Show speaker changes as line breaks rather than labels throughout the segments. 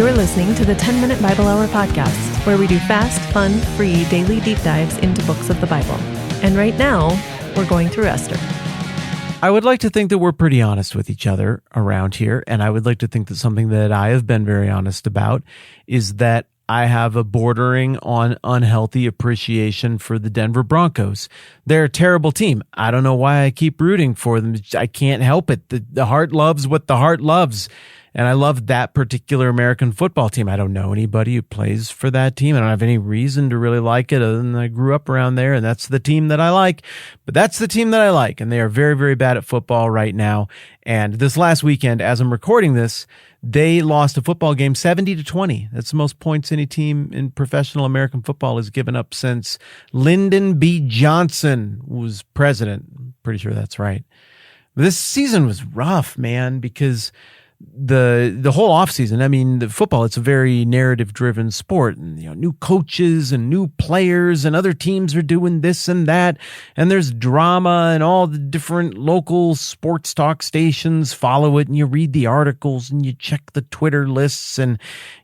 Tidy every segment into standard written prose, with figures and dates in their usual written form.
You're listening to the 10-Minute Bible Hour podcast, where we do fast, fun, free daily deep dives into books of the Bible. And right now, we're going through Esther.
I would like to think that we're pretty honest with each other around here, and I would like to think that something that I have been very honest about is that I have a bordering on unhealthy appreciation for the Denver Broncos. They're a terrible team. I don't know why I keep rooting for them. I can't help it. The heart loves what the heart loves. And I love that particular American football team. I don't know anybody who plays for that team. I don't have any reason to really like it other than I grew up around there, and that's the team that I like. But that's the team that I like, and they are very, very bad at football right now. And this last weekend, as I'm recording this, they lost a football game 70-20. That's the most points any team in professional American football has given up since Lyndon B. Johnson was president. Pretty sure that's right. But this season was rough, man, because the whole offseason, I mean, the football, it's a very narrative-driven sport. And, new coaches and new players and other teams are doing this and that. And there's drama, and all the different local sports talk stations follow it. And you read the articles and you check the Twitter lists and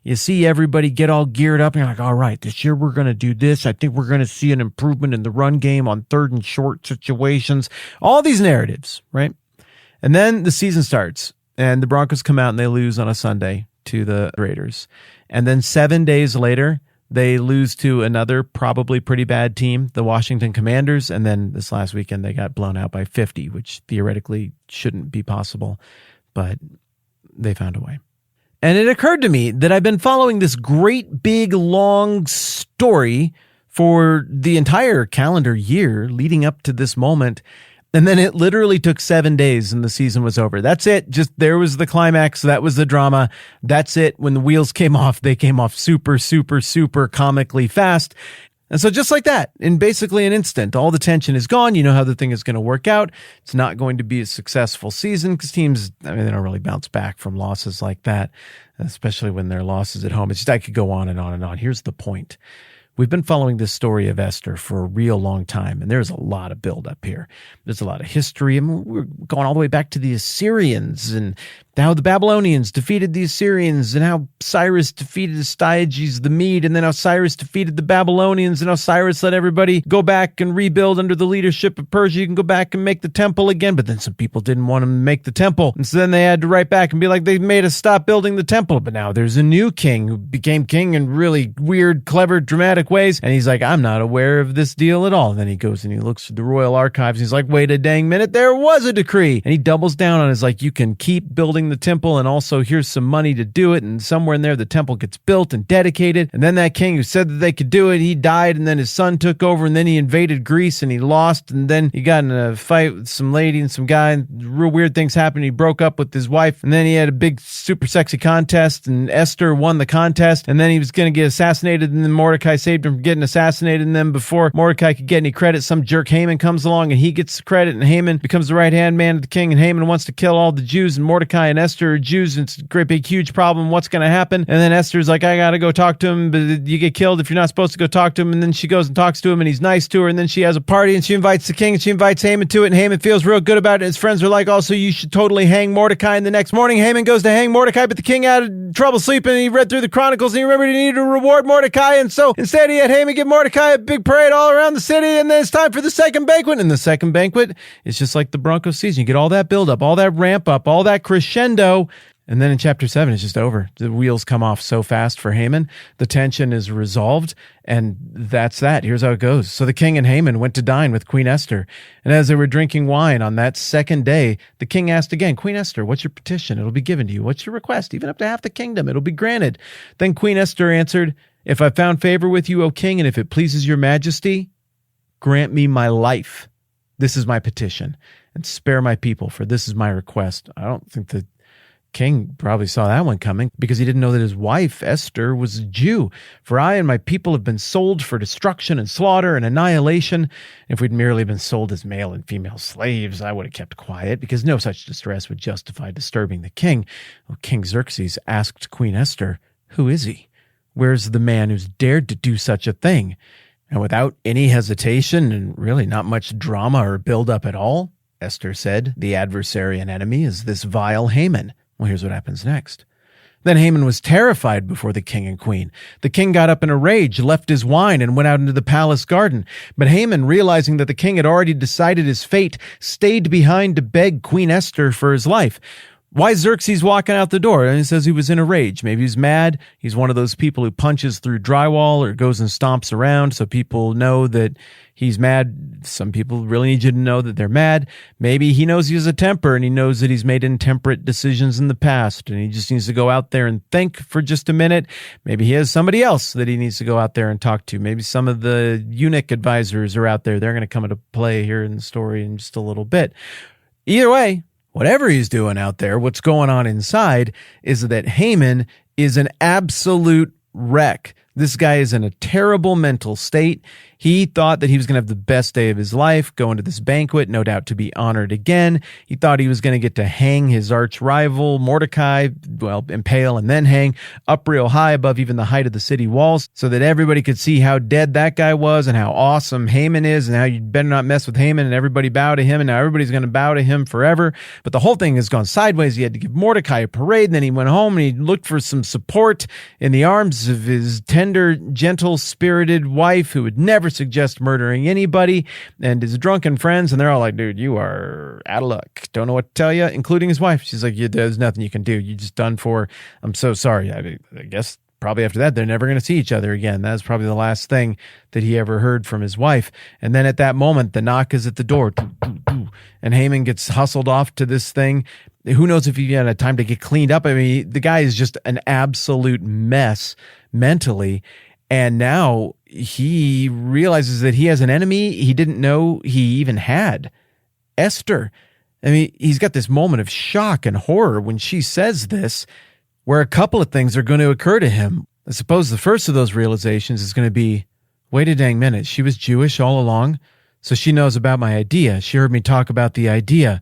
you see everybody get all geared up. And you're like, all right, this year we're going to do this. I think we're going to see an improvement in the run game on third and short situations. All these narratives, right? And then the season starts. And the Broncos come out and they lose on a Sunday to the Raiders. And then 7 days later, they lose to another probably pretty bad team, the Washington Commanders. And then this last weekend, they got blown out by 50, which theoretically shouldn't be possible. But they found a way. And it occurred to me that I've been following this great big long story for the entire calendar year leading up to this moment. And then it literally took 7 days and the season was over. That's it. Just there was the climax. That was the drama. That's it. When the wheels came off, they came off super, super, super comically fast. And so just like that, in basically an instant, all the tension is gone. You know how the thing is going to work out. It's not going to be a successful season because teams, they don't really bounce back from losses like that, especially when they're losses at home. It's just, I could go on and on and on. Here's the point. We've been following this story of Esther for a real long time, and there's a lot of buildup here. There's a lot of history. I mean, we're going all the way back to the Assyrians and how the Babylonians defeated the Assyrians and how Cyrus defeated Astyages the Mede, and then how Cyrus defeated the Babylonians and how Cyrus let everybody go back and rebuild under the leadership of Persia. You can go back and make the temple again, but then some people didn't want to make the temple, and so then they had to write back and be like, they made us stop building the temple, but now there's a new king who became king in really weird, clever, dramatic ways, and he's like, I'm not aware of this deal at all. And then he goes and he looks through the royal archives, and he's like, wait a dang minute, there was a decree, and he doubles down on it. It's like, you can keep building the temple, and also here's some money to do it, and somewhere in there the temple gets built and dedicated, and then that king who said that they could do it, he died, and then his son took over, and then he invaded Greece and he lost, and then he got in a fight with some lady and some guy, and real weird things happened. He broke up with his wife, and then he had a big super sexy contest, and Esther won the contest, and then he was going to get assassinated, and then Mordecai saved him from getting assassinated, and then before Mordecai could get any credit, some jerk Haman comes along and he gets the credit, and Haman becomes the right-hand man of the king, and Haman wants to kill all the Jews, and Mordecai and Esther are Jews, and it's a great big huge problem. What's going to happen? And then Esther's like, I got to go talk to him, but you get killed if you're not supposed to go talk to him. And then she goes and talks to him, and he's nice to her, and then she has a party, and she invites the king, and she invites Haman to it, and Haman feels real good about it. His friends are like, also, you should totally hang Mordecai. And the next morning, Haman goes to hang Mordecai, but the king had trouble sleeping, and he read through the Chronicles, and he remembered he needed to reward Mordecai, and so instead he had Haman give Mordecai a big parade all around the city, and then it's time for the second banquet. And the second banquet is just like the Broncos season. You get all that build up, all that ramp up, all that crescendo, and then in chapter 7, it's just over. The wheels come off so fast for Haman. The tension is resolved, and that's that. Here's how it goes. So the king and Haman went to dine with Queen Esther, and as they were drinking wine on that second day, the king asked again, Queen Esther, what's your petition? It'll be given to you. What's your request? Even up to half the kingdom, it'll be granted. Then Queen Esther answered, if I found favor with you, O king, and if it pleases your majesty, grant me my life. This is my petition, and spare my people, for this is my request. I don't think the king probably saw that one coming because he didn't know that his wife, Esther, was a Jew. For I and my people have been sold for destruction and slaughter and annihilation. If we'd merely been sold as male and female slaves, I would have kept quiet because no such distress would justify disturbing the king. Well, King Xerxes asked Queen Esther, who is he? Where's the man who's dared to do such a thing? And without any hesitation and really not much drama or build-up at all, Esther said, the adversary and enemy is this vile Haman. Well, here's what happens next. Then Haman was terrified before the king and queen. The king got up in a rage, left his wine, and went out into the palace garden. But Haman, realizing that the king had already decided his fate, stayed behind to beg Queen Esther for his life. Why is Xerxes walking out the door? And he says he was in a rage. Maybe he's mad. He's one of those people who punches through drywall or goes and stomps around so people know that he's mad. Some people really need you to know that they're mad. Maybe he knows he has a temper and he knows that he's made intemperate decisions in the past and he just needs to go out there and think for just a minute. Maybe he has somebody else that he needs to go out there and talk to. Maybe some of the eunuch advisors are out there. They're going to come into play here in the story in just a little bit. Either way, whatever he's doing out there, what's going on inside is that Haman is an absolute wreck. This guy is in a terrible mental state. He thought that he was going to have the best day of his life, going to this banquet, no doubt to be honored again. He thought he was going to get to hang his arch rival, Mordecai, impale and then hang up real high above even the height of the city walls so that everybody could see how dead that guy was and how awesome Haman is and how you better not mess with Haman and everybody bow to him and now everybody's going to bow to him forever. But the whole thing has gone sideways. He had to give Mordecai a parade and then he went home and he looked for some support in the arms of his tender, gentle, spirited wife who would never suggest murdering anybody, and his drunken friends, and they're all like, dude, you are out of luck. Don't know what to tell you, including his wife. She's like, there's nothing you can do. You just done for. I'm so sorry. I guess probably after that, they're never going to see each other again. That's probably the last thing that he ever heard from his wife. And then at that moment, the knock is at the door, and Haman gets hustled off to this thing. Who knows if he had time to get cleaned up? I mean, the guy is just an absolute mess mentally. And now he realizes that he has an enemy he didn't know he even had. Esther. I mean, he's got this moment of shock and horror when she says this, where a couple of things are going to occur to him. I suppose the first of those realizations is going to be, wait a dang minute, she was Jewish all along? So she knows about my idea. She heard me talk about the idea.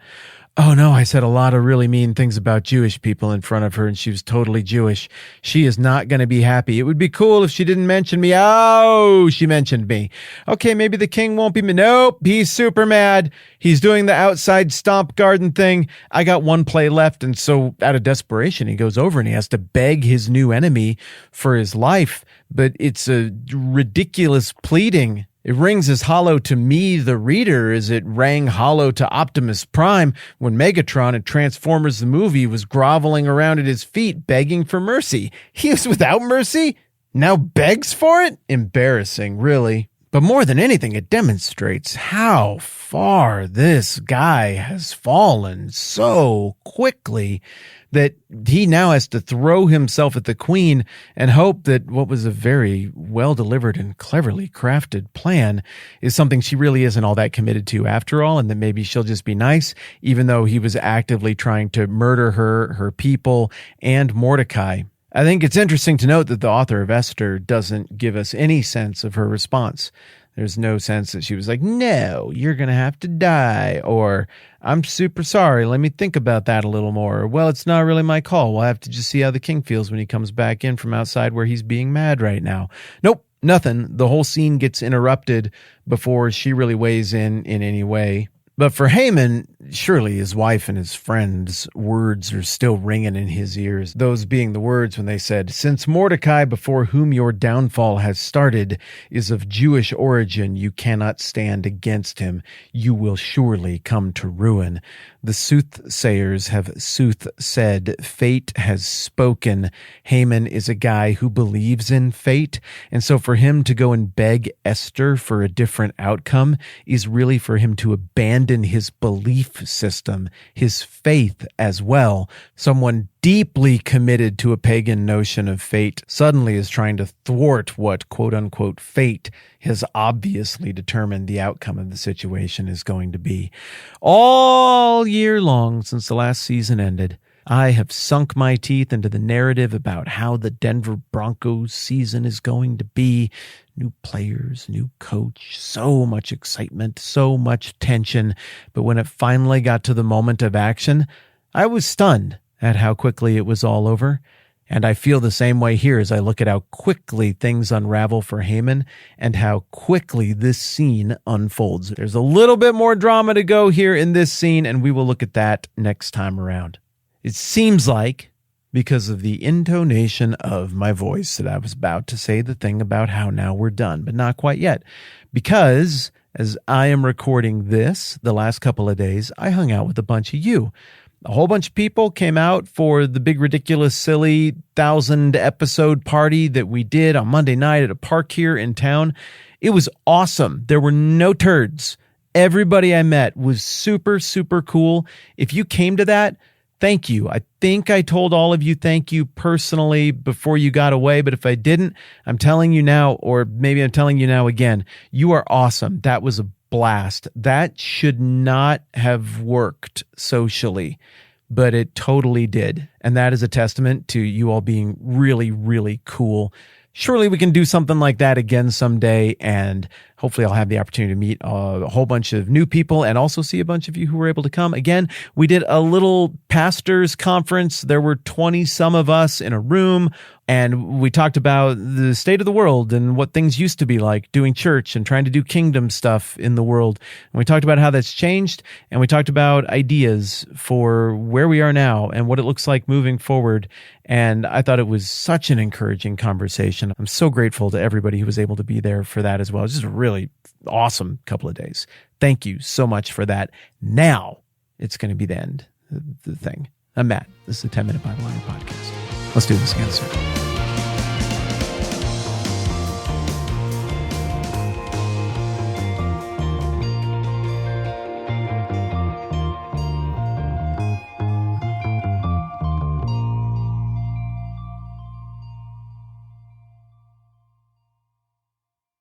Oh no, I said a lot of really mean things about Jewish people in front of her and she was totally Jewish. She is not going to be happy. It would be cool if she didn't mention me. Oh, she mentioned me. Okay, maybe the king won't be. Nope, he's super mad. He's doing the outside stomp garden thing. I got one play left. And so out of desperation, he goes over and he has to beg his new enemy for his life. But it's a ridiculous pleading. It rings as hollow to me, the reader, as it rang hollow to Optimus Prime when Megatron in Transformers the movie was groveling around at his feet begging for mercy. He was without mercy? Now begs for it? Embarrassing, really. But more than anything, it demonstrates how far this guy has fallen so quickly that he now has to throw himself at the queen and hope that what was a very well-delivered and cleverly crafted plan is something she really isn't all that committed to after all, and that maybe she'll just be nice, even though he was actively trying to murder her, her people, and Mordecai. I think it's interesting to note that the author of Esther doesn't give us any sense of her response. There's no sense that she was like, no, you're going to have to die, or I'm super sorry, let me think about that a little more, or, well, it's not really my call, we'll have to just see how the king feels when he comes back in from outside where he's being mad right now. Nope, nothing. The whole scene gets interrupted before she really weighs in any way. But for Haman, surely his wife and his friends' words are still ringing in his ears. Those being the words when they said, since Mordecai, before whom your downfall has started, is of Jewish origin, you cannot stand against him. You will surely come to ruin. The soothsayers have soothsaid. Fate has spoken. Haman is a guy who believes in fate. And so for him to go and beg Esther for a different outcome is really for him to abandon his belief system, his faith as well. Someone deeply committed to a pagan notion of fate suddenly is trying to thwart what quote-unquote fate has obviously determined the outcome of the situation is going to be. All year long since the last season ended, I have sunk my teeth into the narrative about how the Denver Broncos season is going to be. New players, new coach, so much excitement, so much tension. But when it finally got to the moment of action, I was stunned at how quickly it was all over. And I feel the same way here as I look at how quickly things unravel for Haman and how quickly this scene unfolds. There's a little bit more drama to go here in this scene, and we will look at that next time around. It seems like, because of the intonation of my voice that I was about to say the thing about how now we're done, but not quite yet. Because as I am recording this, the last couple of days, I hung out with a bunch of you. A whole bunch of people came out for the big, ridiculous, silly 1,000-episode party that we did on Monday night at a park here in town. It was awesome. There were no turds. Everybody I met was super, super cool. If you came to that, thank you. I think I told all of you thank you personally before you got away, but if I didn't, I'm telling you now, or maybe I'm telling you now again, you are awesome. That was a blast. That should not have worked socially, but it totally did. And that is a testament to you all being really, really cool. Surely we can do something like that again someday, and hopefully I'll have the opportunity to meet a whole bunch of new people and also see a bunch of you who were able to come. Again, we did a little pastors conference. There were 20-some of us in a room, and we talked about the state of the world and what things used to be like doing church and trying to do kingdom stuff in the world. And we talked about how that's changed, and we talked about ideas for where we are now and what it looks like moving forward. And I thought it was such an encouraging conversation. I'm so grateful to everybody who was able to be there for that as well. It was just a really awesome couple of days. Thank you so much for that. Now it's going to be the end of the thing. I'm Matt. This is the 10-Minute Bible Hour Podcast. Let's do this again, sir.